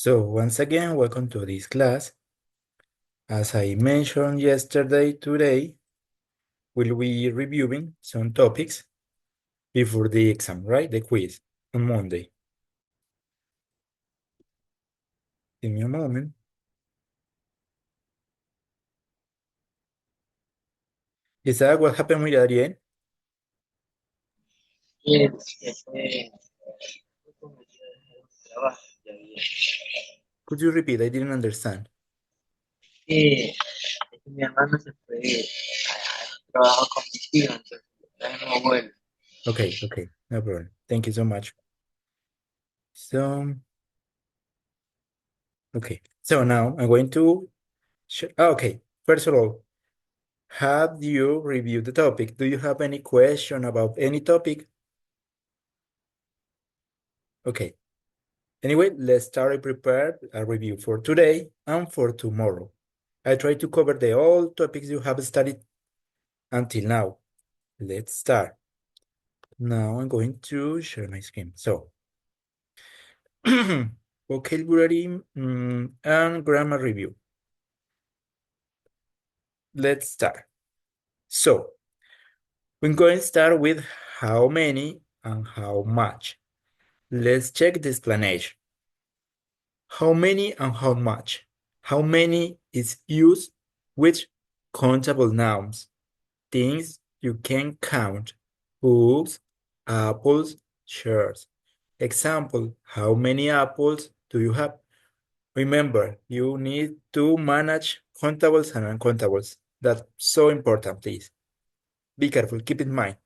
So once again, welcome to this class. As I mentioned yesterday, today we'll be reviewing some topics before the exam, right? The quiz on Monday. Give me a moment. Is that what happened with Adrienne? Yes, fue cometido en un trabajo ya bien. Could you repeat? I didn't understand. Es que mi hermano se fue a un trabajo con mis hijos, entonces ya no vuelve. Okay, no problem. Thank you so much. So, okay. So now I'm going to, okay. First of all, have you reviewed the topic? Do you have any question about any topic? Okay. Anyway, let's start and prepare a review for today and for tomorrow. I try to cover the all topics you have studied until now. Let's start. Now I'm going to share my screen. So, vocabulary and grammar review. Let's start. So, we're going to start with how many and how much. Let's check the explanation. How many and how much? How many is used with countable nouns, things you can count, books, apples, chairs. Example, how many apples do you have? Remember, you need to manage countables and uncountables. That's so important, please. Be careful, keep in mind.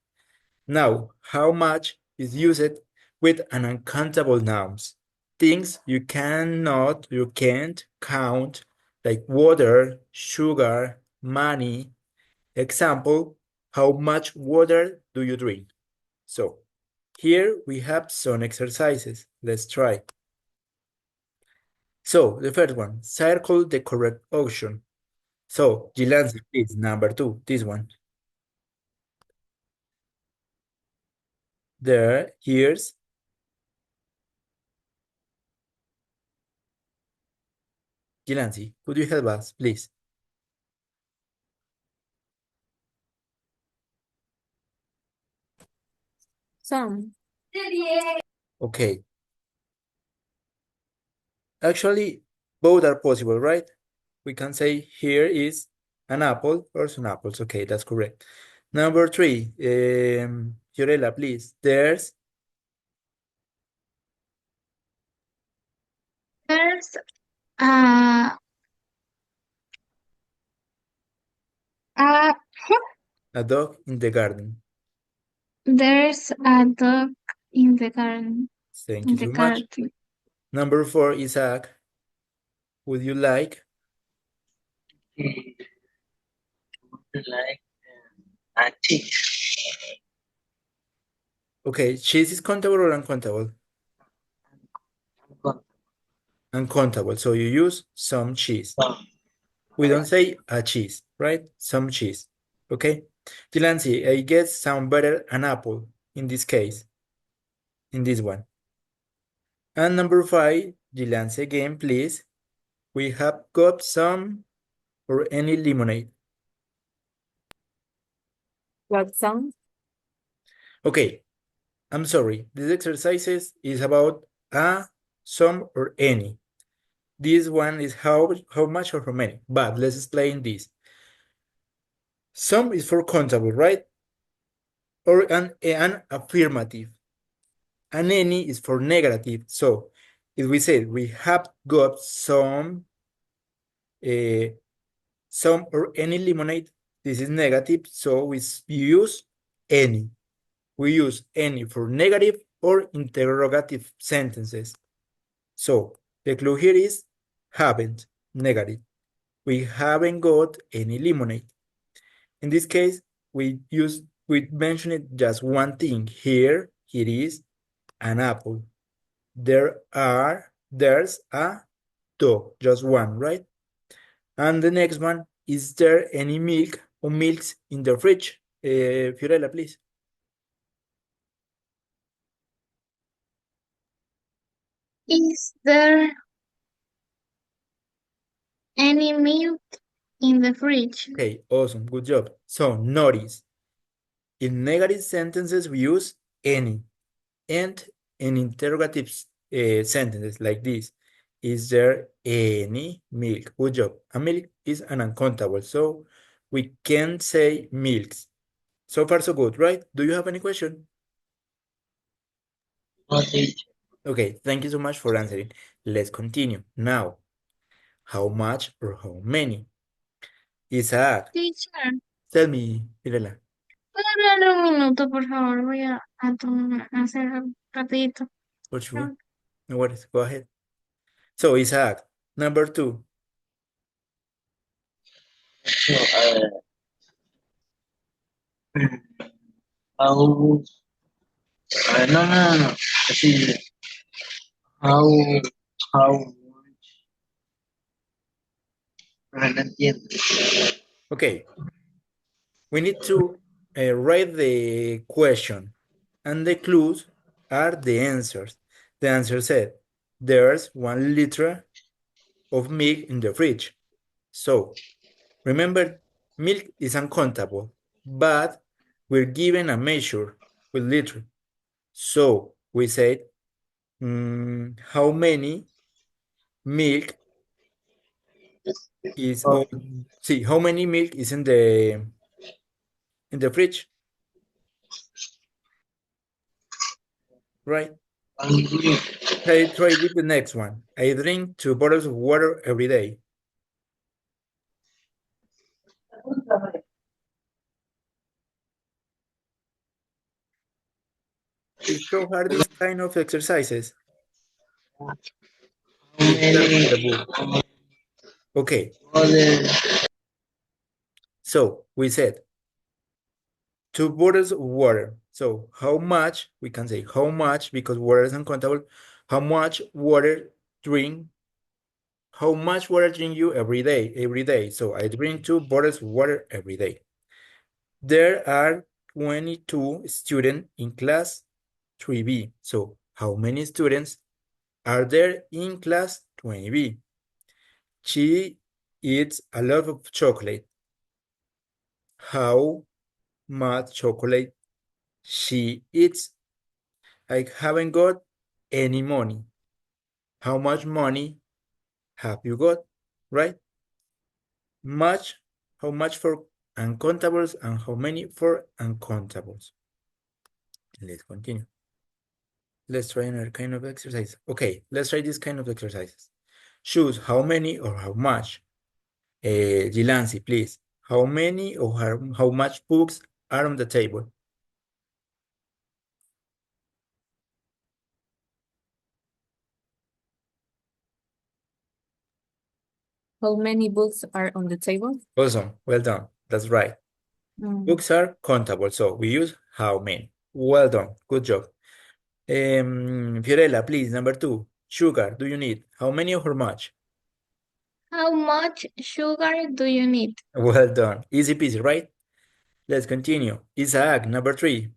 Now, how much is used with an uncountable nouns? Things you can't count, like water, sugar, money. Example, how much water do you drink? So, here we have some exercises. Let's try. So, the first one, circle the correct option. So, Gilansi, please, number 2, this one. There, here's Gilansi. Could you help us, please? Some. Okay. Actually, both are possible, right? We can say here is an apple or some apples. Okay, that's correct. Number 3, Fiorella, please. There's There's uh, uh a dog in the garden. there's a dog in the garden. Thank In you the so much. garden. Number 4, Isaac. Would you like? Eh, would like a cheese. Okay, cheese is countable or uncountable? Con Uncountable. So you use some cheese. some. We don't say a cheese, right? Some cheese. Okay? Delancey, I guess sound better an apple in this case, in this one. And number 5, Delancey again, please. We have got some or any lemonade. What song? Okay, I'm sorry. This exercise is about a, some, or any. This one is how much or how many. But let's explain this. Some is for countable, right? Or an affirmative. And any is for negative. So if we say we have got some or any lemonade, this is negative. So we use any. We use any for negative or interrogative sentences. So the clue here is haven't, negative. We haven't got any lemonade. In this case, we mentioned just one thing. Here it is an apple. There's a dog, just one, right? And the next one, is there any milk or milks in the fridge? Fiorella, please. Is there Any milk in the fridge? Okay, awesome, good job. So notice, in negative sentences we use any, and in interrogative sentences like this, is there any milk? Good job. A milk is an uncountable, so we can say milks. So far so good, right? Do you have any question? No, teacher. Okay, thank you so much for answering. Let's continue. Now, how much or how many? Isaac, Teacher, tell me, Mirela, ¿puedo hablar un minuto, por favor? Voy a hacer algo rapidito. for sure. No worries, go ahead. So, Isaac, number 2. No, how, no. Así, how, how, no entiendo. Okay, we need to write the question, and the clues are the answers. The answer said, there's 1 liter of milk in the fridge. So, remember, milk is uncountable, but we're given a measure with liter. So, we said, how many milk is, Oh, see, how many milk is in the fridge, right? hungry. Try with the next one. I drink 2 bottles of water every day. It's so hard, this kind of exercises. How Let's start from many the book. Okay, other so we said 2 bottles of water. So how much, we can say how much, because water is uncountable, how much water drink, how much water drink you every day. So I drink 2 bottles of water every day. There are 22 students in class 3B. So how many students are there in class 20B? She eats a lot of chocolate. How much chocolate she eats? I haven't got any money. How much money have you got? Right? Much, how much for uncountables and how many for uncountables? Let's continue. Let's try another kind of exercise. Okay, let's try this kind of exercises. Choose how many or how much. Gilansi, please. How many or how much books are on the table? How many books are on the table? Awesome, well done. That's right. Books are countable, so we use how many. Well done, good job. Fiorella, please, number 2. Sugar, do you need? How many or how much? How much sugar do you need? Well done. Easy peasy, right? Let's continue. Isaac, number 3.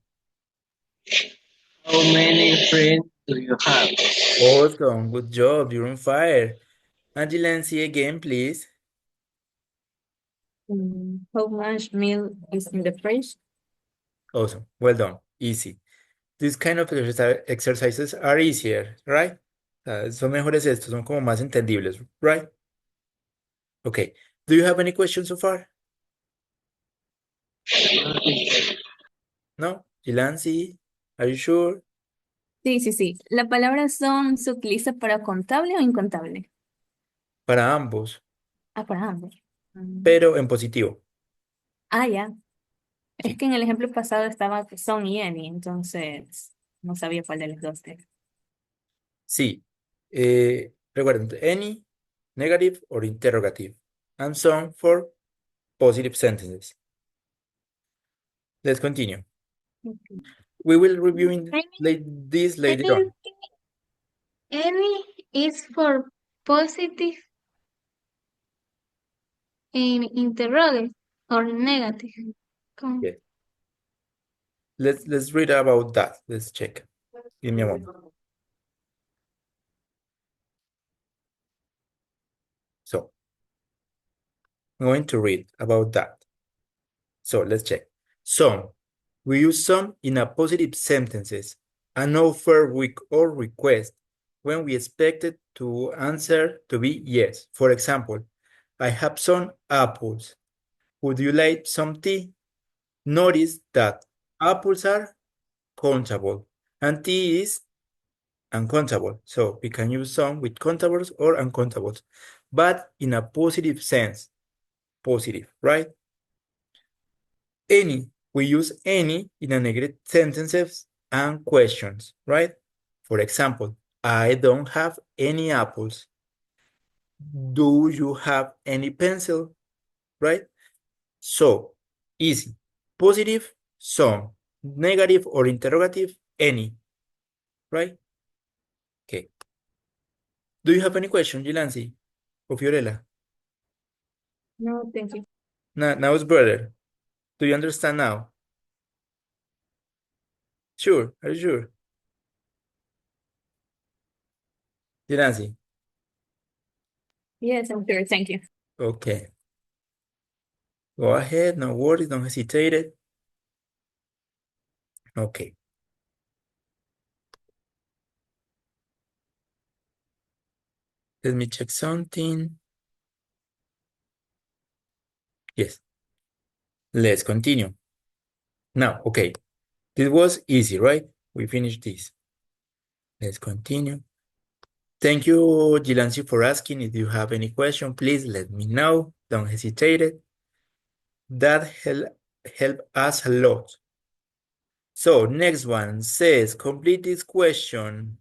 how many friends do you have? Awesome, good job. You're on fire. Angelancy again, please. How much milk is in the fridge? Awesome, well done. Easy. These kind of exercises are easier, right? Son mejores estos, son como más entendibles, right? Okay. Do you have any questions so far? No? Gilansi, are you sure? Sí. ¿La palabra son se utiliza para contable o incontable? Para ambos, Ah, para ambos. pero en positivo. Ah, ya. Es Sí. que en el ejemplo pasado estaba son y any, entonces no sabía cuál de los dos era. Sí. Recuerden, any, negative or interrogative, and some for positive sentences. Let's continue. Okay. We will review Any, this later on. any is for positive and interrogative or negative. Come. Yeah. Let's read about that. Let's check. Give me a moment. So, I'm going to read about that. So let's check. Some. We use some in a positive sentences. An offer or request when we expected to answer to be yes. For example, I have some apples. Would you like some tea? Notice that apples are countable and tea is uncountable. So we can use some with countables or uncountables, but in a positive sense. Positive, right? Any. We use any in a negative sentences and questions, right? For example, I don't have any apples. Do you have any pencil? Right? So, easy. Positive, some. Negative or interrogative, any. Right? Okay. Do you have any question, Gilansi or Fiorella? No, thank you. Now it's brother. Do you understand now? Sure. Are you sure? Gilansi. Yes, I'm here. Thank you. Okay. Go ahead. No worries. Don't hesitate it. Okay. Let me check something. Yes. Let's continue. Now, okay. This was easy, right? We finished this. Let's continue. Thank you, Gilansi, for asking. If you have any question, please let me know. Don't hesitate it. That help us a lot. So next one says, complete this question.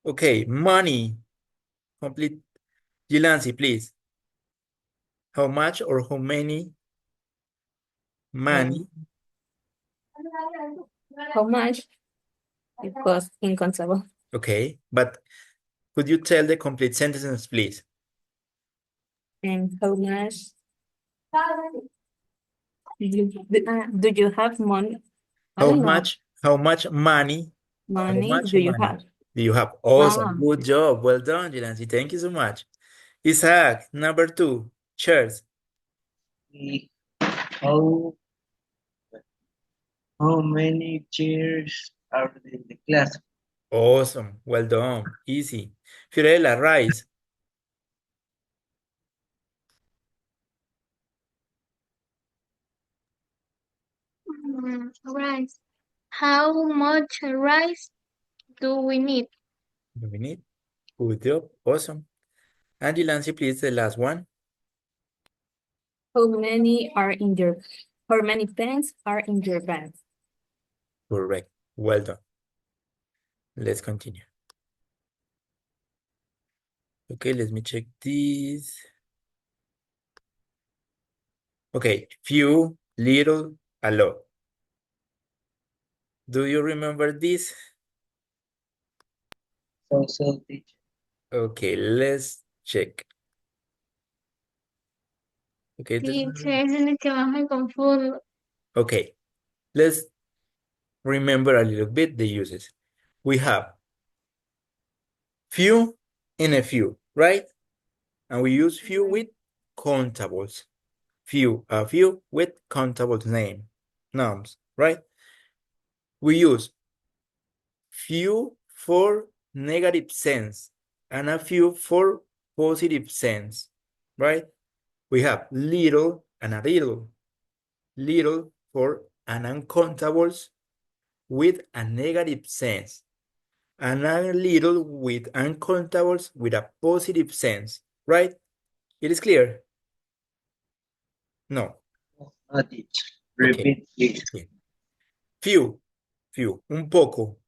Okay, money. Complete. Gilansi, please. How much or how many money? How much? It was incontable. Okay, but could you tell the complete sentences, please? And how much do you have money? I How don't know. much money Money much do you money have? do you have? Awesome. Ah, Good job. Well done, Gilansi. Thank you so much. Isaac, number 2, chairs. How how many chairs are in the class? Awesome. Well done. Easy. Fiorella, rice. Rice. How much rice do we need? Do we need? Good job. Awesome. And Gilansi, please, the last one. how many are in your, how many pens are in your bag? Correct. Well done. Let's continue. Okay, let me check this. Okay, few, little, a lot. Do you remember this? So teacher. Okay, let's check. Okay, Sí, sí, es en el que más me confundo. okay, let's remember a little bit the uses. We have few and a few, right? And we use few with countables. A few with countable nouns, right? We use few for negative sense and a few for positive sense, right? We have little and a little. Little for an uncountables with a negative sense, and a little with uncountables with a positive sense, right? It is clear? No. No, teacher. Okay. Repeat, please. Bien. Few, un poco.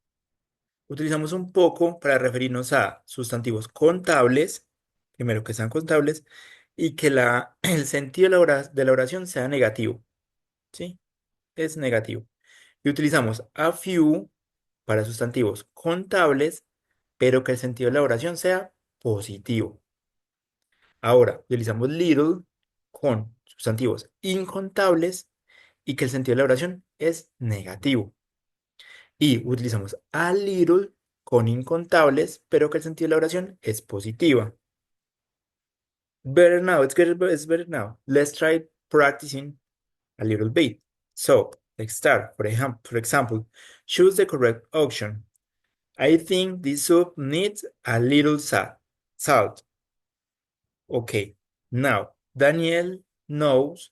Utilizamos un poco para referirnos a sustantivos contables, primero que sean contables, y que el sentido de la oración sea negativo, ¿sí? Es negativo. Y utilizamos a few para sustantivos contables, pero que el sentido de la oración sea positivo. Ahora, utilizamos little con sustantivos incontables y que el sentido de la oración es negativo. Y utilizamos a little con incontables, pero que el sentido de la oración es positiva. Better now. It's better now. Let's try practicing a little bit. So let's start. For example, choose the correct option. I think this soup needs a little salt. Okay. Now, Daniel knows.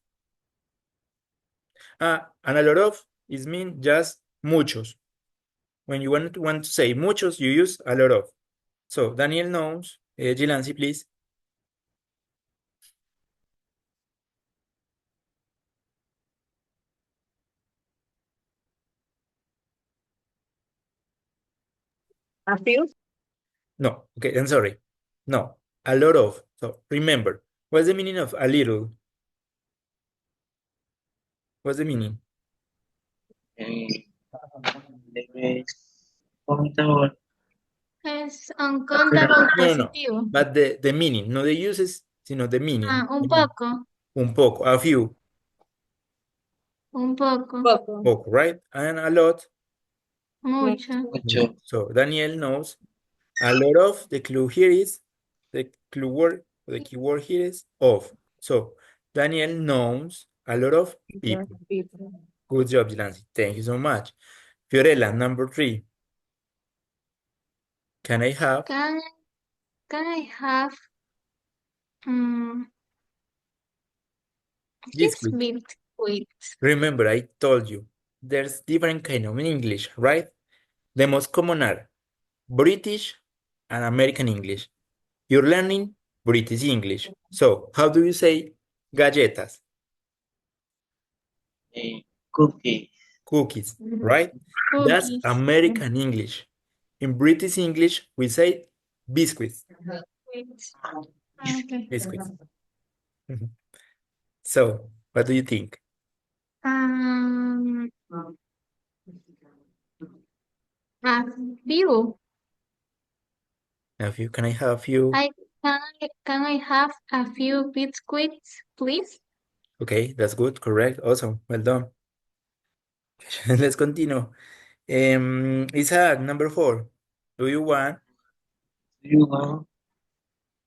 And a lot of is mean just muchos. When you want to say muchos, you use a lot of. So Daniel knows. Gilansi, please. A few? No. Okay, I'm sorry. No. A lot of. So remember, what's the meaning of a little? What's the meaning? Debe contador. Es un contador No, no. positivo. But the meaning, no the uses, sino the meaning. Un poco, Un poco, a few, un poco, Poco. poco, right? And a lot. mucho. Mucho. So Daniel knows a lot of. The clue here is the keyword here is of. So Daniel knows a lot of people. Good job, Gilansi. Thank you so much. Fiorella, number 3. Can I have? Can I have This this week. biscuit? Remember, I told you there's different kind of English, right? The most common are British and American English. You're learning British English. So, how do you say galletas? Cookie. Cookies, right? That's Cookies. American English. In British English, we say biscuits. Okay. Biscuits. So, what do you think? A few. Can I have a few? Can I have a few biscuits, please? Okay, that's good, correct, awesome, well done. Let's continue. Isaac, number 4. Do you want? You want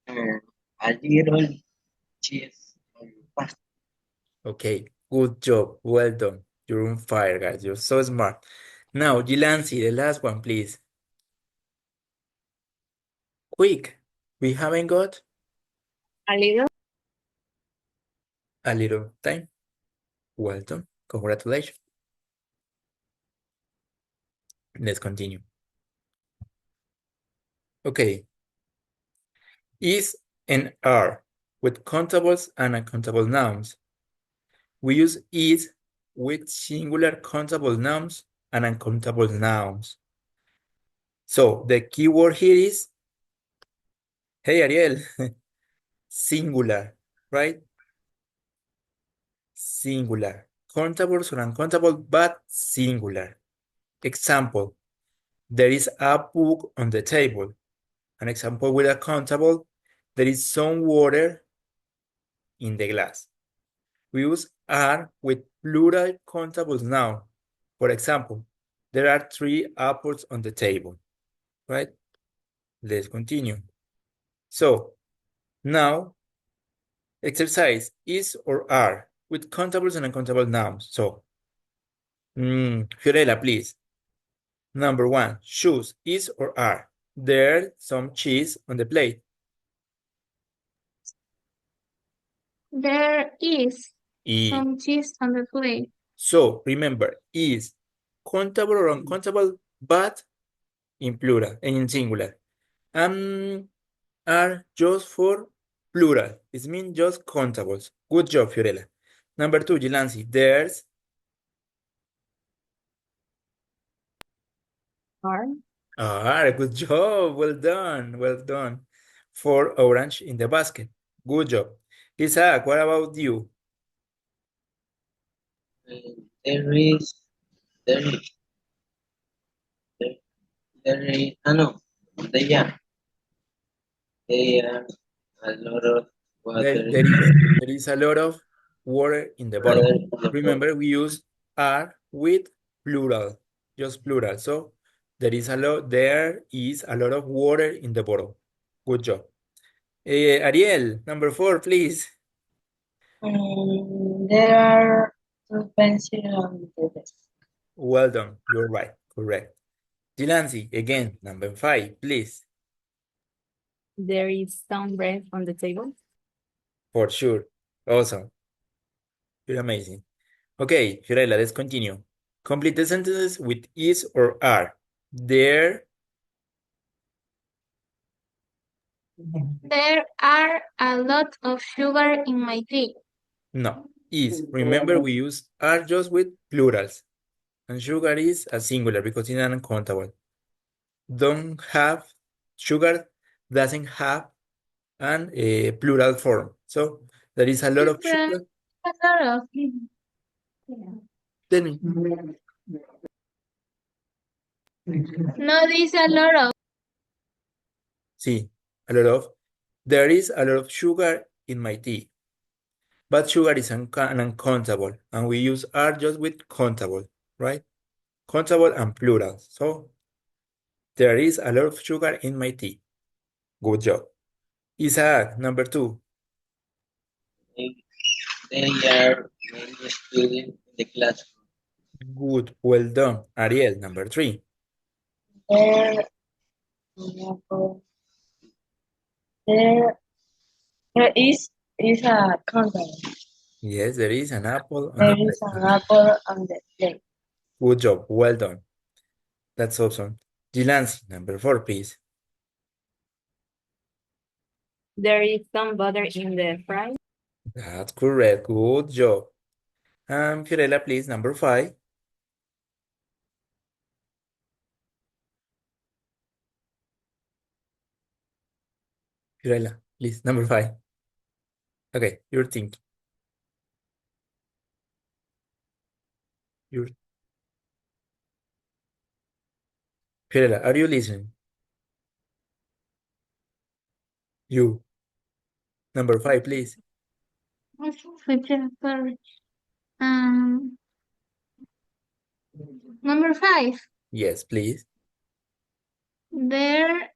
a little cheese on pasta. Okay, good job, well done. You're on fire, guys. You're so smart. Now, Gilansi, the last one, please. Quick, we haven't got A little. a little time. Well done. Congratulations. Let's continue. Okay. Is and are with countables and uncountable nouns. We use is with singular countable nouns and uncountable nouns. So the keyword here is, hey Ariel, singular, right? Singular. Countables or uncountable, but singular. Example, there is a book on the table. An example with a countable, there is some water in the glass. We use are with plural countable noun. For example, there are 3 apples on the table, right? Let's continue. So now, exercise is or are with countables and uncountable nouns. So, Fiorella, please. Number 1, choose is or are. There's some cheese on the plate. There is E. some cheese on the plate. So remember, is countable or uncountable, but in plural and in singular. Are just for plural. It means just countables. Good job, Fiorella. Number 2, Gilansi. There's good job. Well done. Well done. 4 orange in the basket. Good job. Isaac, what about you? There is, no, they are a lot of water. There is a lot of water in the bottle. Water in the Remember, we use are with plural, just plural. So there is a lot of water in the bottle. Good job. Ariel, number 4, please. There are two pencils on the desk. Well done. You're right. Correct. Jilansi, again, number 5, please. There is some bread on the table. For sure. Awesome. You're amazing. Okay, Fiorella, let's continue. Complete the sentences with is or are. There, There are a lot of sugar in my tea. no, is. Remember, we use are just with plurals. And sugar is a singular because it's uncountable. Don't have, sugar doesn't have an a plural form. So there is a lot of But sugar. a lot of. Tell me. No, this a lot of. See, a lot of. There is a lot of sugar in my tea. But sugar is an uncountable, and we use are just with countable, right? Countable and plural. So there is a lot of sugar in my tea. Good job. Isaac, number 2. They are many students in the classroom. Good. Well done. Ariel, number 3. There, there, there is a countdown. Yes, there is an apple on There the is plate. an apple on the plate. Good job. Well done. That's awesome. Jilansi, number 4, please. There is some butter in the fry. That's correct. Good job. Fiorella, please, number 5. Fiorella, please, number 5. Okay, you're thinking. You're... Fiorella, are you listening? You. Number 5, please. Sorry. Um, Number 5. Yes, please. There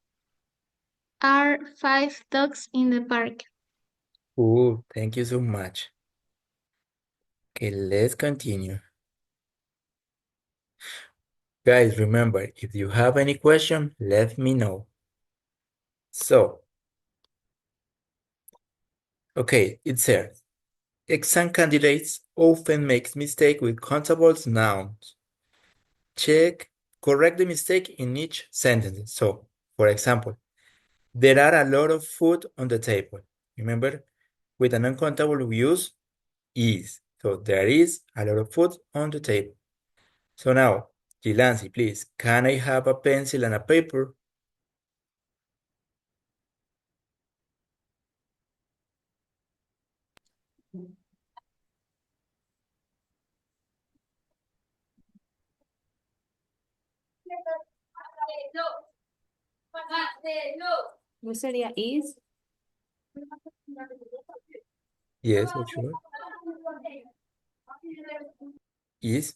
are 5 dogs in the park. Cool. Thank you so much. Okay, let's continue. Guys, remember, if you have any question, let me know. So, okay, it says, exam candidates often make mistake with countable nouns. Correct the mistake in each sentence. So, for example, there are a lot of food on the table. Remember, with an uncountable we use is. So, there is a lot of food on the table. So now, Jilansi, please, can I have a pencil and a paper? ¿No sería is? Yes, for sure. Is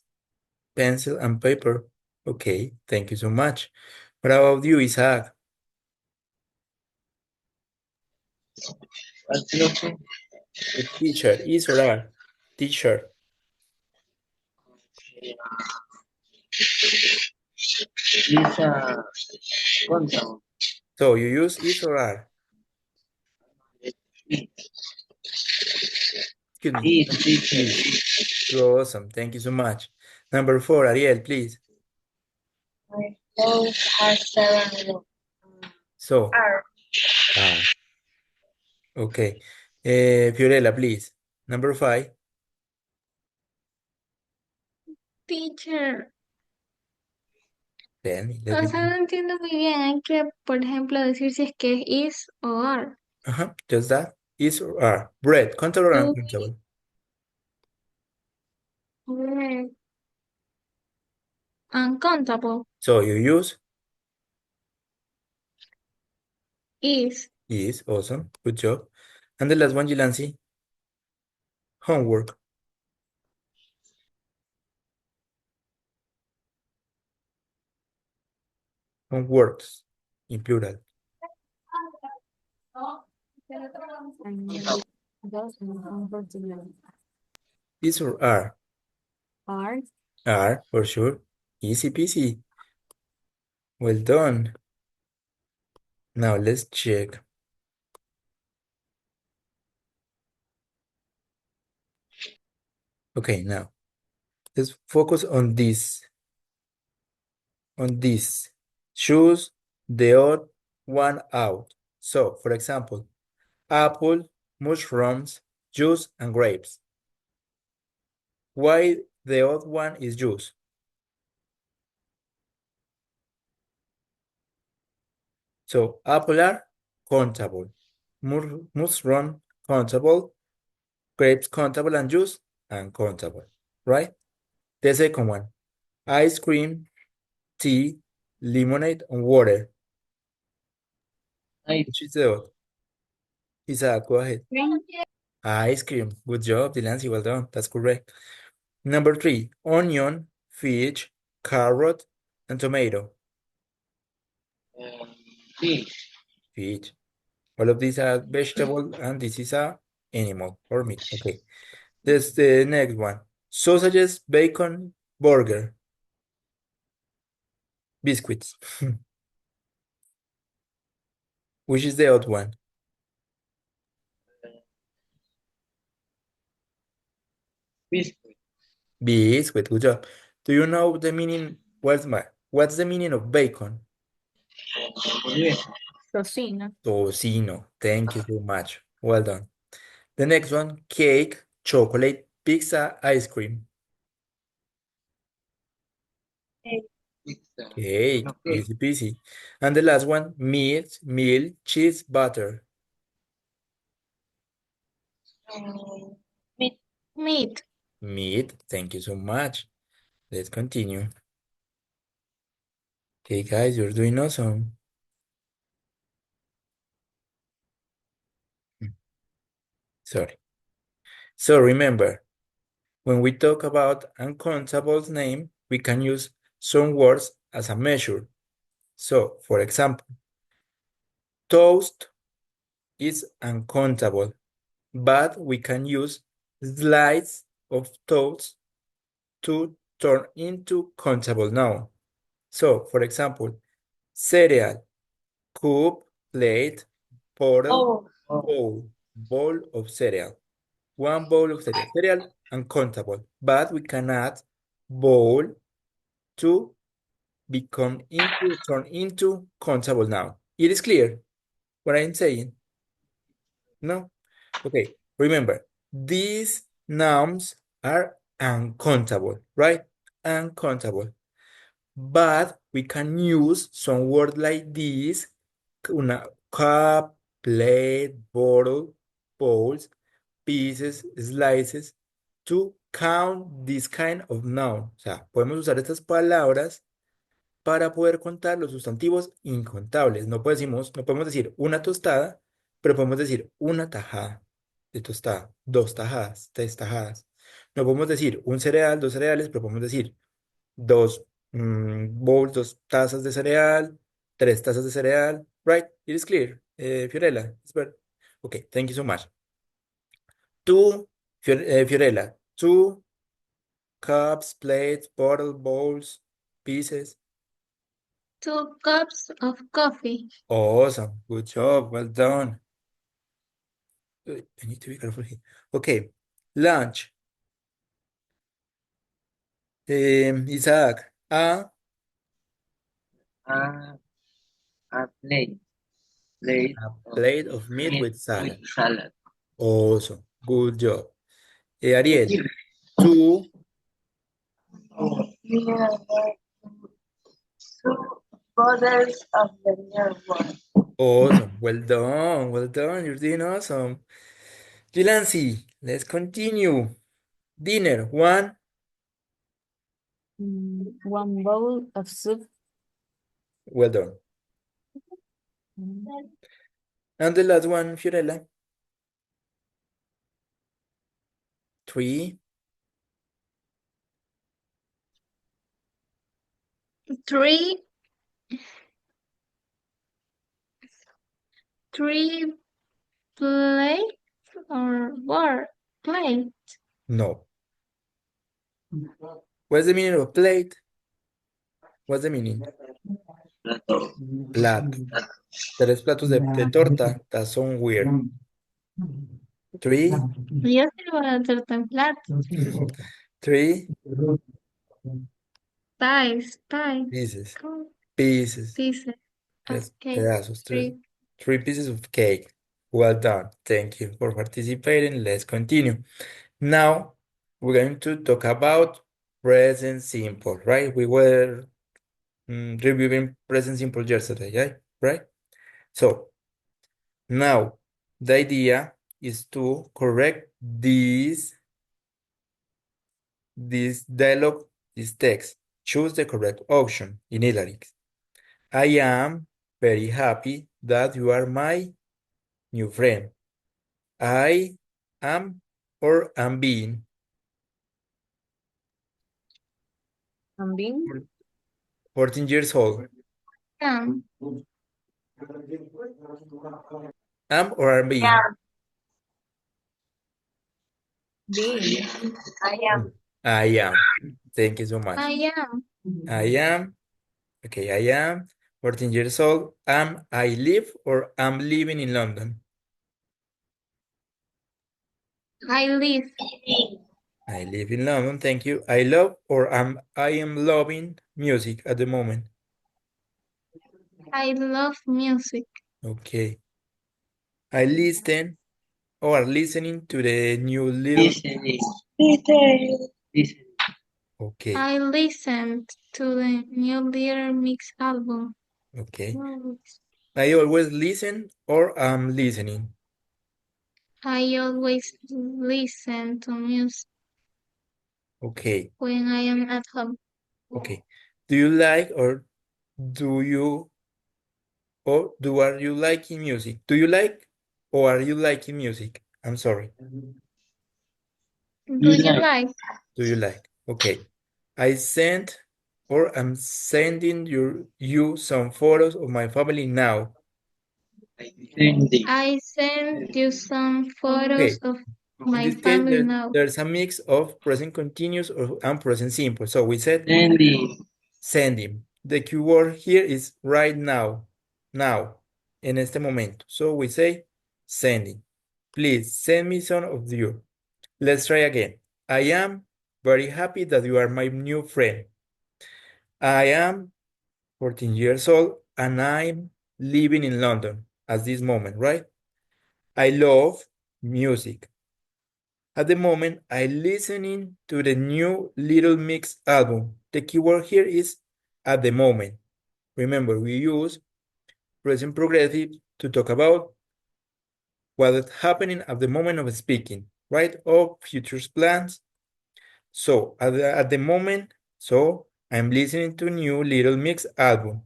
pencil and paper. Okay, thank you so much. What about you, Isaac? What's the option? The teacher, is or are? Teacher. Is a countdown. So you use is or are? Excuse me. Is teacher. Is. Awesome, thank you so much. Number 4, Ariel, please. My clothes are 7 So, are. okay. Fiorella, please. Number 5. Teacher. Tell me, O sea, no entiendo muy bien. Hay que, por ejemplo, decir si es que es is o are. Just that. Is or are. Bread, countable or Do uncountable? we uncountable So you use is awesome. Good job. And the last one, Jilansi. Homework. Homeworks in plural. And those unfortunately Is or are? are Are, for sure. Easy peasy. Well done. Now let's check. Okay, now let's focus on this. On this. Choose the odd one out. So, for example, apple, mushrooms, juice, and grapes. Why the odd one is juice? So, apple are countable, mushroom countable, grapes countable, and juice uncountable, right? The second one, ice cream, tea, lemonade, and water. Ice. Which is the odd? Isaac, go ahead. Green. Ice cream. Good job, Delancey. Well done. That's correct. Number 3, onion, fish, carrot, and tomato. Fish. Fish. All of these are vegetable, and this is a animal or meat. Okay. That's the next one. Sausages, bacon, burger, biscuits. Which is the odd one? Biscuit. Biscuit. Good job. Do you know the meaning? What's the meaning of bacon? Hamburguesa. tocino. Tocino. Thank you so much. Well done. The next one, cake, chocolate, pizza, ice cream. Pizza. Cake, Okay. easy peasy. And the last one, meat, milk, cheese, butter. Meat. Meat. Meat, thank you so much. Let's continue. Okay, guys, you're doing awesome. Sorry. So remember, when we talk about uncountables name, we can use some words as a measure. So, for example, toast is uncountable, but we can use slices of toast to turn into countable noun. So, for example, cereal, cup, plate, bottle, bowl of cereal. One bowl of cereal. Cereal uncountable, but we can add bowl to turn into countable noun. It is clear what I'm saying? No? Okay, remember, these nouns are uncountable, right? Uncountable. But we can use some word like this, una cup, plate, bottle, bowls, pieces, slices, to count this kind of noun. O sea, podemos usar estas palabras para poder contar los sustantivos incontables. No podemos decir una tostada, pero podemos decir una tajada de tostada, dos tajadas, tres tajadas. No podemos decir un cereal, dos cereales, pero podemos decir dos bowls, dos tazas de cereal, tres tazas de cereal. Right? It is clear. Fiorella, it's better. Okay, thank you so much. Fiorella, two cups, plates, bottles, bowls, pieces. 2 cups of coffee. Awesome. Good job. Well done. I need to be careful here. Okay. Lunch. Isaac. A plate. Plate A of plate of meat with salad. salad. Awesome. Good job. Ariel. Two. Two bottles of the near one. Awesome. Well done. Well done. You're doing awesome. Jilansi, let's continue. Dinner. One. One bowl of soup. Well done. And the last one, Fiorella. Three. 3 3 plate or board? Plate. No. What's the meaning of plate? What's the meaning? Plato. Plato. 3 platos de torta. That sounds weird. 3, Yo sirvo la torta en plato. 3 Pies. pieces. ¿Cómo? Pieces. Pieces. Tres Okay. pedazos. Three. 3 pieces of cake. Well done. Thank you for participating. Let's continue. Now, we're going to talk about present simple, right? We were reviewing present simple yesterday, yeah? Right? So, now, the idea is to correct this dialogue, this text. Choose the correct option in italics. I am very happy that you are my new friend. I am or am being. I'm being 14 years old. Am. Am or am being? being I am. I am. Thank you so much. I am. I am. Okay, I am 14 years old. Am I live or am living in London? I live. I live in London, thank you. I love or I am loving music at the moment. I love music. Okay. I listen or are listening to the new little. Listening. Listening. Listening. Okay, I listened to the new Little Mix album. okay. I always listen or am listening. I always listen to music Okay, when I am at home. okay. Do you like or do you are you liking music? Do you like or are you liking music? I'm sorry. Do you like? Do you like? Okay. I sent or I'm sending you some photos of my family now. Sending. I sent you some photos Okay. of In my this case, family now. there's a mix of present continuous and present simple. So we said Sending. sending. The keyword here is right now. Now. En este momento. So we say sending. Please send me some of you. Let's try again. I am very happy that you are my new friend. I am 14 years old and I'm living in London at this moment, right? I love music. At the moment, I'm listening to the new Little Mix album. The keyword here is at the moment. Remember, we use present progressive to talk about what is happening at the moment of speaking, right? Or future plans. So at the moment, so I'm listening to new Little Mix album.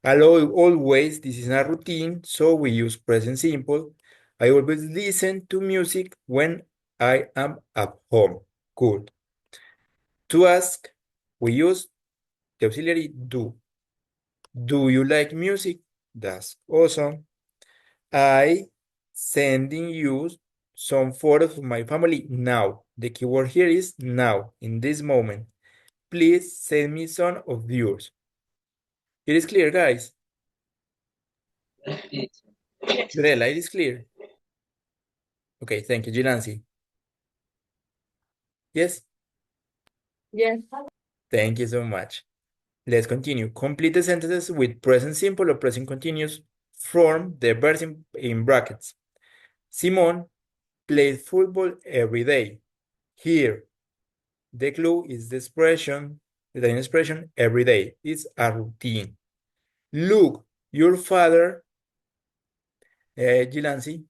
Always, this is a routine, so we use present simple. I always listen to music when I am at home. Cool. To ask, we use the auxiliary do. Do you like music? That's awesome. I sending you some photos of my family now. The keyword here is now, in this moment. Please send me some of yours. It is clear, guys. Fiorella, it is clear. Okay, thank you, Gilansi. Yes, yes. thank you so much. Let's continue. Complete the sentences with present simple or present continuous from the verbs in brackets. Simon plays football every day. Here, the clue is the expression, the Italian expression every day. It's a routine. Look, your father, Gilansi,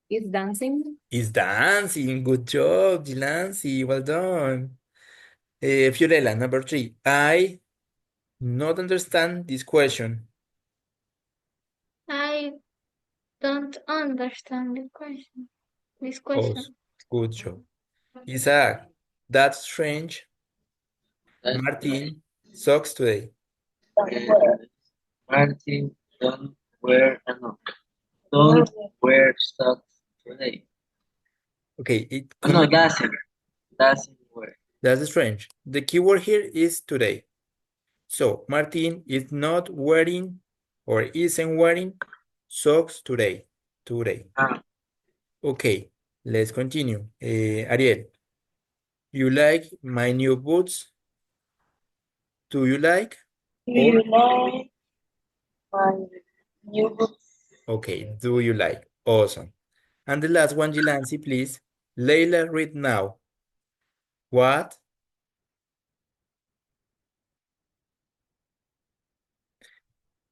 Is dancing. is dancing. Good job, Gilansi. Well done. Fiorella, number 3. I not understand this question. I don't understand the question. This Oh, question. good job. Isaac, that's strange. That's Martin, socks today. Martin, don't wear a knock. Don't wear socks today. Okay, it Oh, no, come again. doesn't wear. That's strange. The keyword here is today. So Martin is not wearing or isn't wearing socks today. Today. Ah, Okay, let's continue. Ariel, you like my new boots? Do you like? Do Or, you like my new books? okay, do you like? Awesome. And the last one, Jilansi, please. Leila, read now. What?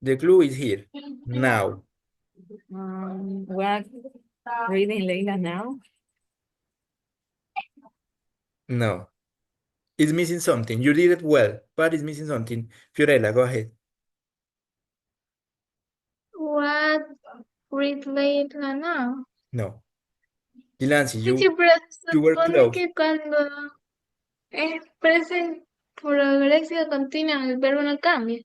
The clue is here. Now. What reading Leila now? No. It's missing something. You did it well, but it's missing something. Fiorella, go ahead. What read later now? No. Jilansi, Sí, pero se you were supone close. que cuando es presente progresivo continuo el verbo no cambia.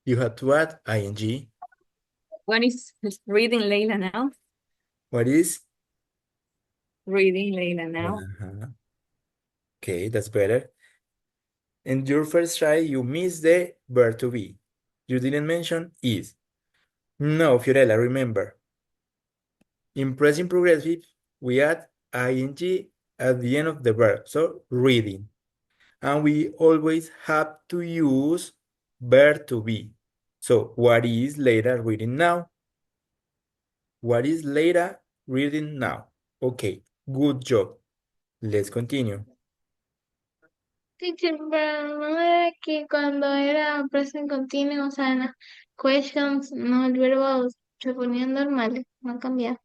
You had to add ing. What is reading Leila now? What is? Reading Leila now. Uh-huh. Okay, that's better. In your first try, you missed the verb to be. You didn't mention is. No, Fiorella, remember. In present progressive, we add ing at the end of the verb, so reading. And we always have to use verb to be. So, what is Leila reading now? What is Leila reading now? Okay, good job. Let's continue. Teacher, pero no era que cuando era present continuo, o sea, en las questions, no, el verbo se ponía normal, no cambiaba.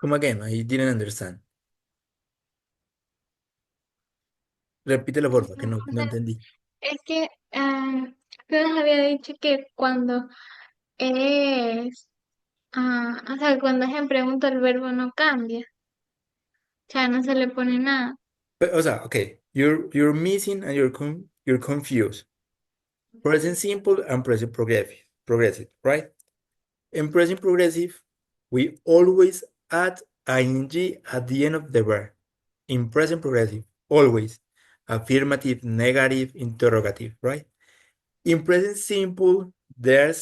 Come again, I didn't understand. Repítelo, porfa, que no, O no sea, entendí. es que usted nos había dicho que cuando es, o sea, cuando es en pregunta el verbo no cambia, o sea, no se le pone nada. O sea, okay, you're missing and you're confused. Present simple and present progressive, right? In present progressive, we always add ing at the end of the verb. In present progressive, always affirmative, negative, interrogative, right? In present simple, there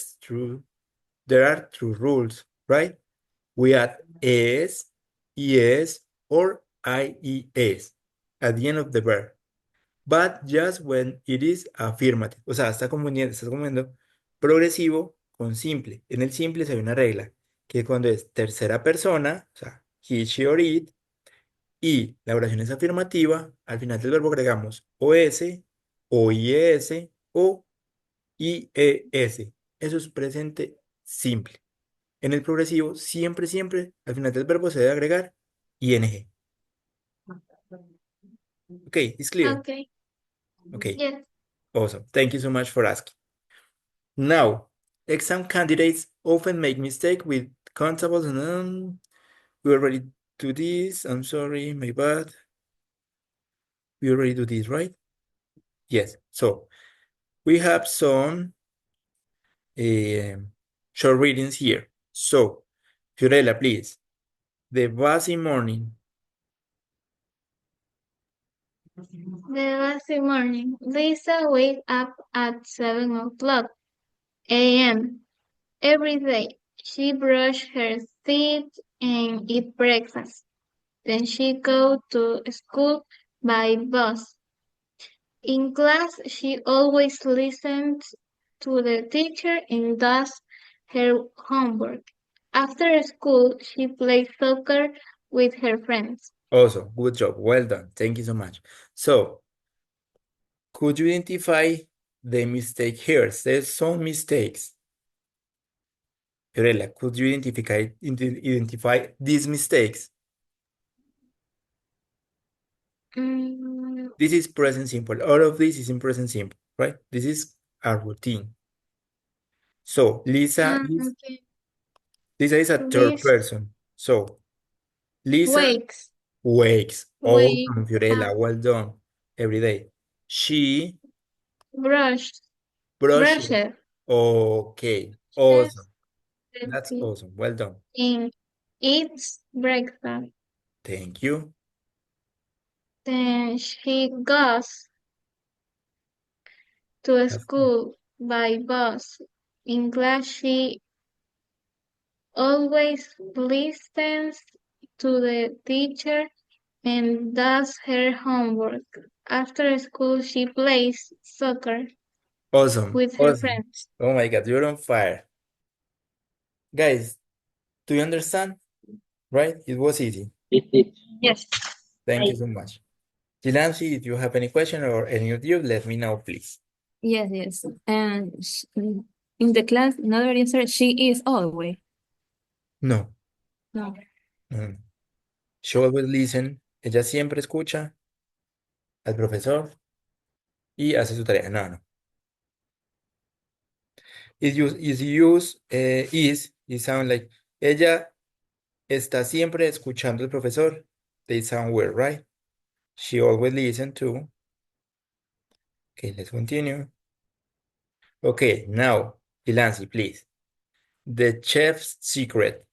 are two rules, right? We add es, es, or ies at the end of the verb, but just when it is affirmative. O sea, estás confundiendo progresivo con simple. En el simple hay una regla, que cuando es tercera persona, o sea, he, she, or it, y la oración es afirmativa, al final del verbo agregamos os, o ies, o ies. Eso es presente simple. En el progresivo, siempre, siempre, al final del verbo se debe agregar ing. Okay, it's clear. Okay, Okay, yes. awesome. Thank you so much for asking. Now, exam candidates often make mistake with contables and we already do this. I'm sorry, my bad. We already do this, right? Yes. So we have some short readings here. So, Fiorella, please. The busy morning. The last morning, Lisa wakes up at 7 o'clock a.m. every day. She brushes her teeth and eat breakfast. Then she goes to school by bus. In class, she always listens to the teacher and does her homework. After school, she plays soccer with her friends. Also, good job. Well done. Thank you so much. So, could you identify the mistake here? There's some mistakes. Fiorella, could you identify these mistakes? Mm, This is present simple. All of this is in present simple, right? This is a routine. So okay. Lisa is a third This person. So Lisa wakes, wakes. wake Awesome, up, Fiorella. Well done. Every day. She brush, brushes. brushes Okay. Awesome. That's awesome. Well done. and eats breakfast. Thank you. Then she goes to school by bus. In class, she always listens to the teacher and does her homework. After school, she plays soccer Awesome. with her Awesome. friends. Oh my God, you're on fire. Guys, do you understand? Right? It was easy. Yes. Thank you so much. Jilansi, if you have any question or any of you, let me know, please. Yes, yes. And in the class, another answer, she is always. No. No. No. She always listen. Ella siempre escucha al profesor y hace su tarea. No, no. It sound like ella está siempre escuchando al profesor. They sound weird, right? She always listen to. Okay, let's continue. Okay, now, Ilansi, please. The chef's secret.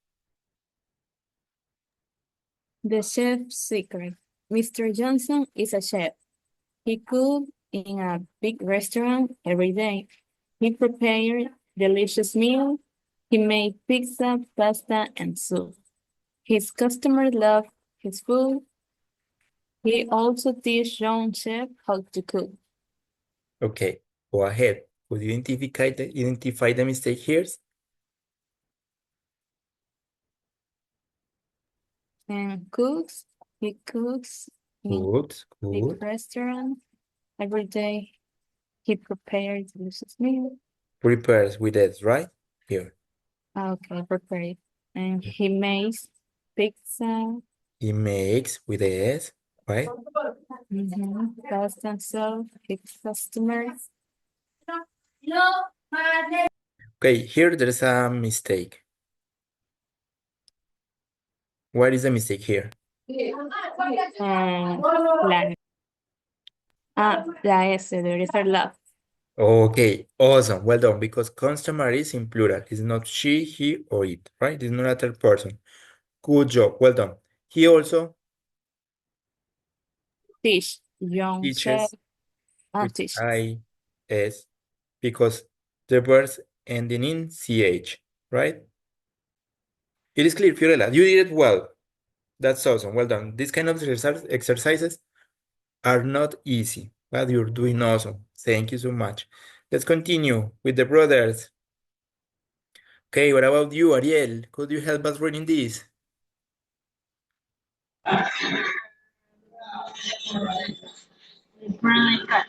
The chef's secret. Mr. Johnson is a chef. He cooks in a big restaurant every day. He prepared delicious meals. He made pizza, pasta, and soup. His customers love his food. He also teaches young chefs how to cook. Okay, go ahead. Could you identify the mistake here? And cooks. He cooks in Good, big good. restaurant every day. He prepares delicious meals. Prepares with it, right? Here. Okay, prepared. And he makes pizza, He makes with S, right? pasta and soup, his customers. Okay, here there's a mistake. What is the mistake here? La S, there is a love. Okay, awesome. Well done. Because customer is in plural. It's not she, he, or it, right? It's not a third person. Good job. Well done. He also Teach, young chef, teaches with teach. I-S because the verbs ending in CH, right? It is clear, Fiorella. You did it well. That's awesome. Well done. These kind of exercises are not easy, but you're doing awesome. Thank you so much. Let's continue with the brothers. Okay, what about you, Ariel? Could you help us reading this? Friendly cat.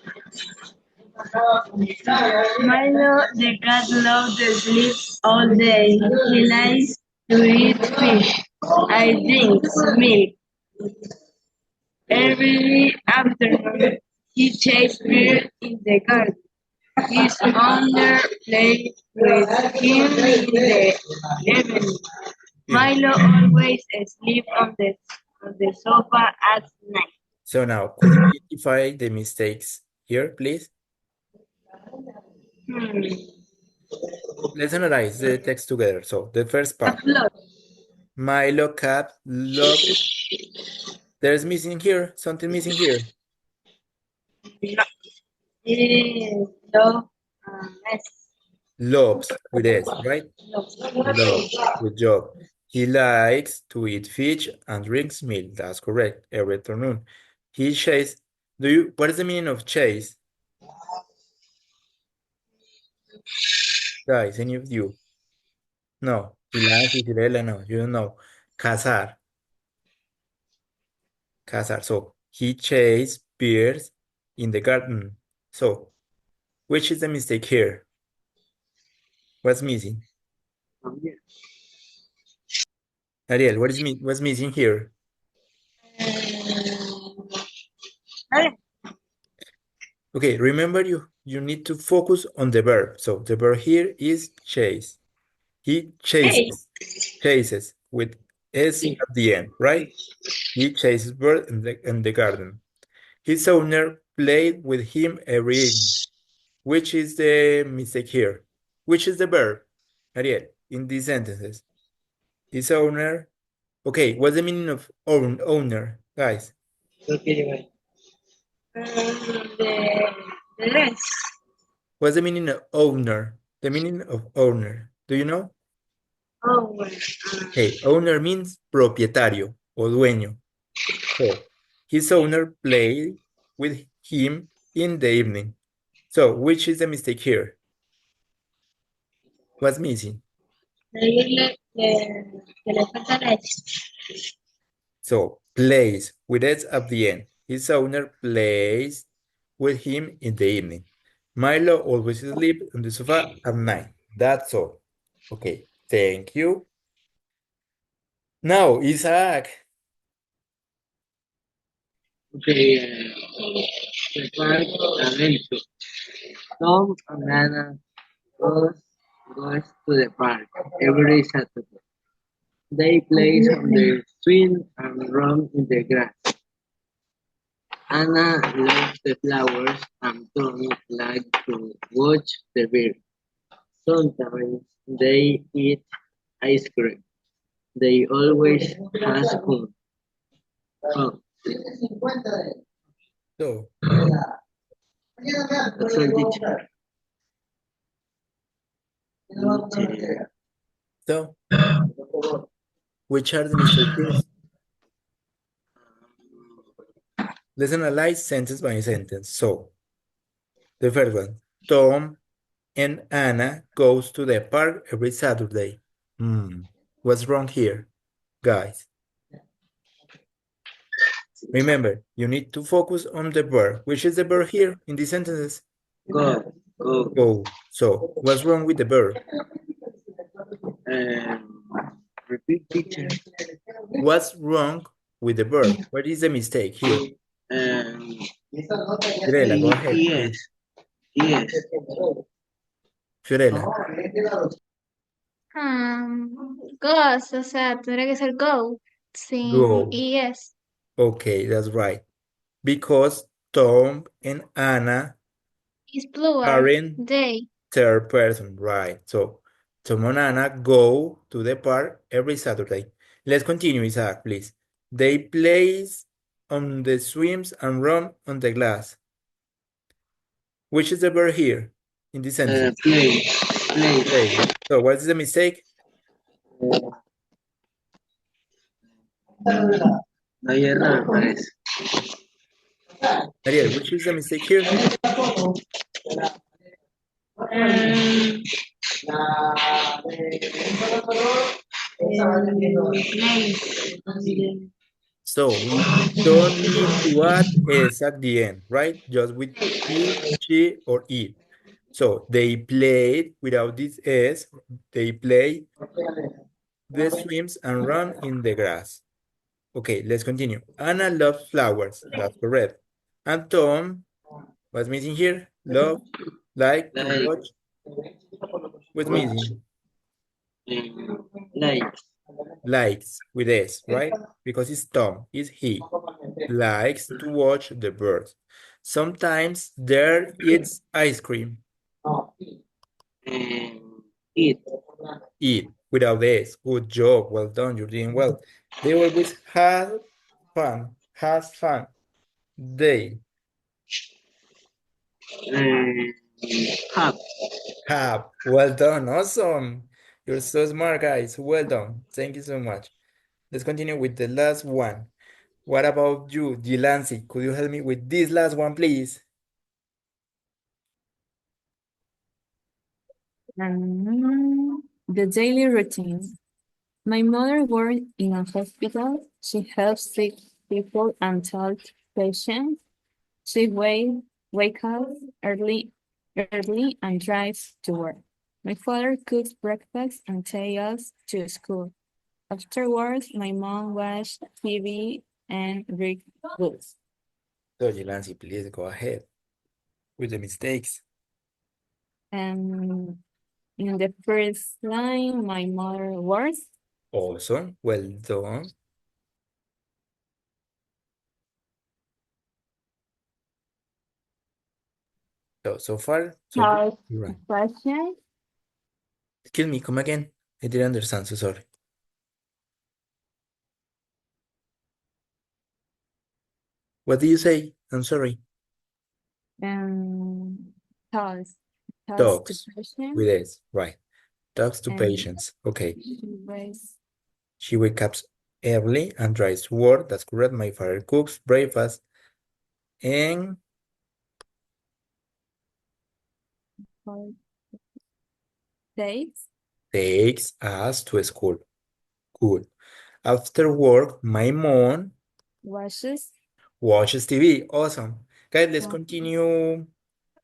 Milo the cat loves to sleep all day. He likes to eat fish. I drink milk. Every afternoon he chases birds in the garden. His owner plays with him in the evening. Milo always sleeps on the sofa at night. So now, could you identify the mistakes here, please? Let's analyze the text together. So, the first part. Floor. Milo cat loves. There's missing here, something missing here. Dog, Loves with S, right? Loves. Good job. He likes to eat fish and drinks milk. That's correct. Every afternoon. He chases. What is the meaning of chase? Guys, any of you? No. Ilansi, Cirela, no. You don't know. Cazar. Cazar. So, he chased bears in the garden. So, which is the mistake here? What's missing? Ariel, what's missing here? Okay, remember you need to focus on the verb. So the verb here is chase. He chases with S at the end, right? He chases bird in the garden. His owner played with him every evening. Which is the mistake here? Which is the verb? Ariel. in these sentences? Is owner. Okay, what's the meaning of owner, guys? The dress. What's the meaning of owner? The meaning of owner. Do you know? Oh, well, Hey, owner means propietario o dueño. So, his owner played with him in the evening. So, which is the mistake here? What's missing? que le falta leche. So, plays with S at the end. His owner plays with him in the evening. Milo always sleeps on the sofa at night. That's all. Okay, thank you. Now, Isaac. Okay, the park adventure. Tom and Anna goes to the park every Saturday. They play on the swing and run in the grass. Anna loves the flowers and Tom likes to watch the birds. Sometimes they eat ice cream. They always has fun. So, That's all, teacher. Teacher. so, which are the mistakes? Let's analyze sentence by sentence. So, the first one, Tom and Anna goes to the park every Saturday. What's wrong here, guys? Remember, you need to focus on the verb. Which is the verb here in these sentences? Go. Go. So, what's wrong with the verb? Repeat, teacher. What's wrong with the verb? What is the mistake here? Fiorella, go ahead, please. Yes. Fiorella. Goes, o sea, tendría que ser go, sin Go. es. Okay, that's right. Because Tom and Anna It's plural, aren't they. third person, right? So Tom and Anna go to the park every Saturday. Let's continue, Isaac, please. They play on the swims and run on the glass. Which is the verb here in this sentence? Play. Play. So what is the mistake? No hay error, parece. Ariel, which is the mistake here? So we don't need to add S at the end, right? Just with he, she, or it. So they played without this S. They play the swims and run in the grass. Okay, let's continue. Anna loves flowers. That's correct. And Tom, what's missing here? Love, like to watch. What's missing? Likes with S, right? Because it's Tom, it's he. Likes to watch the birds. Sometimes there eats ice cream. Eat without S. Good job. Well done. You're doing well. They always have fun. Has fun. They have. Well done. Awesome. You're so smart, guys. Well done. Thank you so much. Let's continue with the last one. What about you, Gilansi? Could you help me with this last one, please? The daily routine. My mother works in a hospital. She helps sick people and tells patients. She wake up early and drives to work. My father cooks breakfast and takes us to school. Afterwards, my mom watches TV and read books. So, Gilansi, please go ahead with the mistakes. And in the first line, my mother works. Awesome. Well done. So far, so good. You're right. Question. Excuse me, come again. I didn't understand, so sorry. What did you say? I'm sorry. Toss to Dogs patient with S, right. Dogs to and patients. Okay. she was She wakes up early and drives to work. That's correct. My father cooks breakfast and called dates, takes us to school. Cool. After work, my mom washes, watches TV. Awesome. Guys, let's um, continue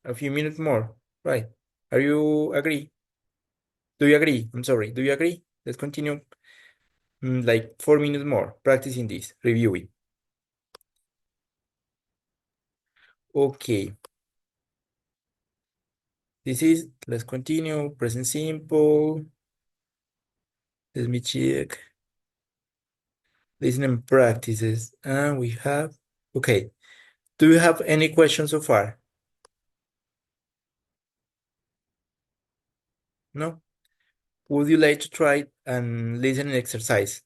a few minutes more. Right. Are you agree? Do you agree? I'm sorry. Do you agree? Let's continue like 4 minutes more practicing this, reviewing. Okay. Let's continue, present simple. Let me check. Listening practices. And we have, okay. Do you have any questions so far? No? Would you like to try and listening exercise?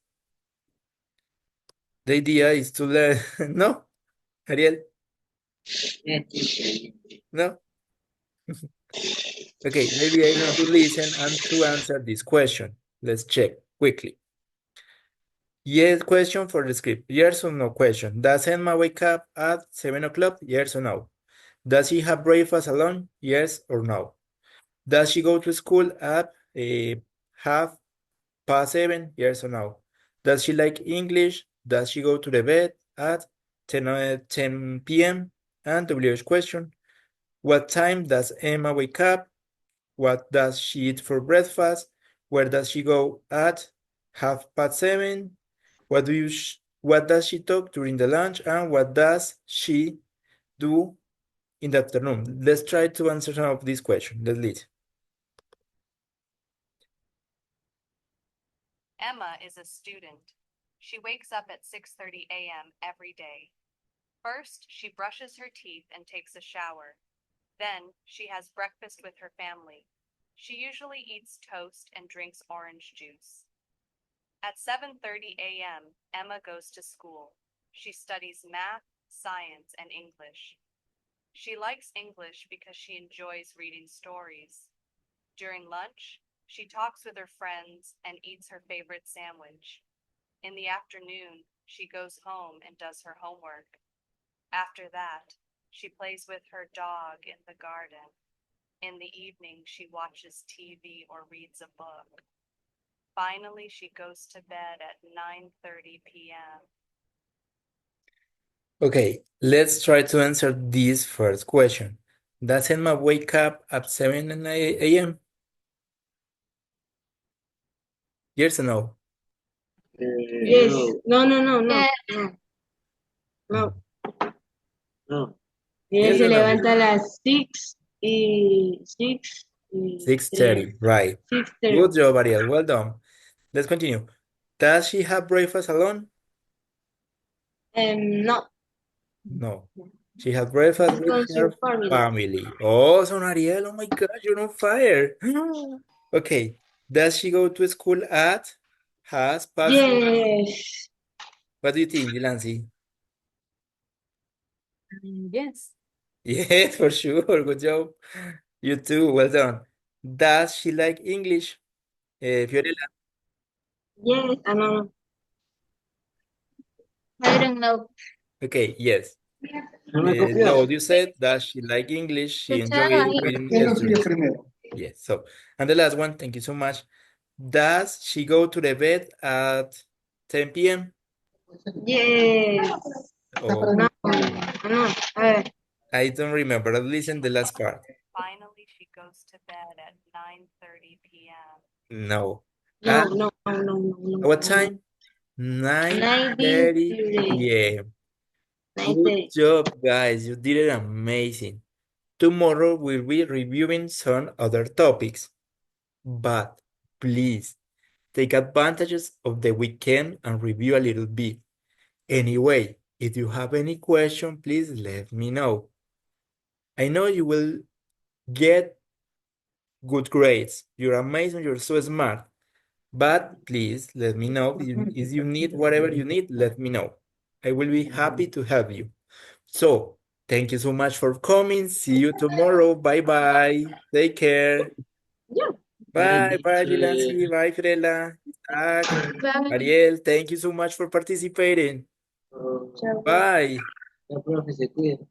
The idea is to learn. No? Ariel? Yes, teacher. No? Okay, the idea is to listen and to answer this question. Let's check quickly. Yes question for the script. Yes or no question. Does Emma wake up at 7 o'clock? Yes or no? Does she have breakfast alone? Yes or no? Does she go to school at 7:30? Yes or no? Does she like English? Does she go to the bed at 10 p.m.? And WH question. What time does Emma wake up? What does she eat for breakfast? Where does she go at 7:30? What does she talk during the lunch? And what does she do in the afternoon? Let's try to answer some of these questions. Let's listen. Emma is a student. She wakes up at 6:30 a.m. every day. First, she brushes her teeth and takes a shower. Then, she has breakfast with her family. She usually eats toast and drinks orange juice. At 7:30 a.m., Emma goes to school. She studies math, science, and English. She likes English because she enjoys reading stories. During lunch, she talks with her friends and eats her favorite sandwich. In the afternoon, she goes home and does her homework. After that, she plays with her dog in the garden. In the evening, she watches TV or reads a book. Finally, she goes to bed at 9:30 p.m. Okay, let's try to answer this first question. Does Emma wake up at 7 a.m.? Yes or no? Yes. No, No. Yeah. No. no. Ella Yes se or no? levanta a las 6:30, right. 6:30. Good job, Ariel. Well done. Let's continue. Does she have breakfast alone? No. No. She has breakfast with Con her su family. family. Awesome, Ariel. Oh my gosh, you're on fire. Okay. Does she go to school at 7:30? Yes. What do you think, Delancey? yes, Yes, for sure. Good job. You too. Well done. Does she like English? Fiorella? Yes. No. I don't know. Okay, yes. No me No, copias. you said that she like English. She Teacher, enjoy reading histories. Yes. So, and the last one, thank you so much. Does she go to the bed at 10 p.m.? Yes. Oh, No. No. A ver. I don't remember. Listen the last part. Finally, she goes to bed at 9:30 p.m. No. No. At No. No. No. No. what No. time? 9:30 9:30. p.m. Good 9:30. job, guys. You did it amazing. Tomorrow we'll be reviewing some other topics, but please take advantages of the weekend and review a little bit. Anyway, if you have any question, please let me know. I know you will get good grades. You're amazing. You're so smart. But please let me know if you need whatever you need, let me know. I will be happy to help you. So, thank you so much for coming. See you tomorrow. Bye bye. Take care. Bye, bye, Nancy. Bye, Firela. Isaac, Bye. Ariel, thank you so much for participating. Bye. La profe se cuida.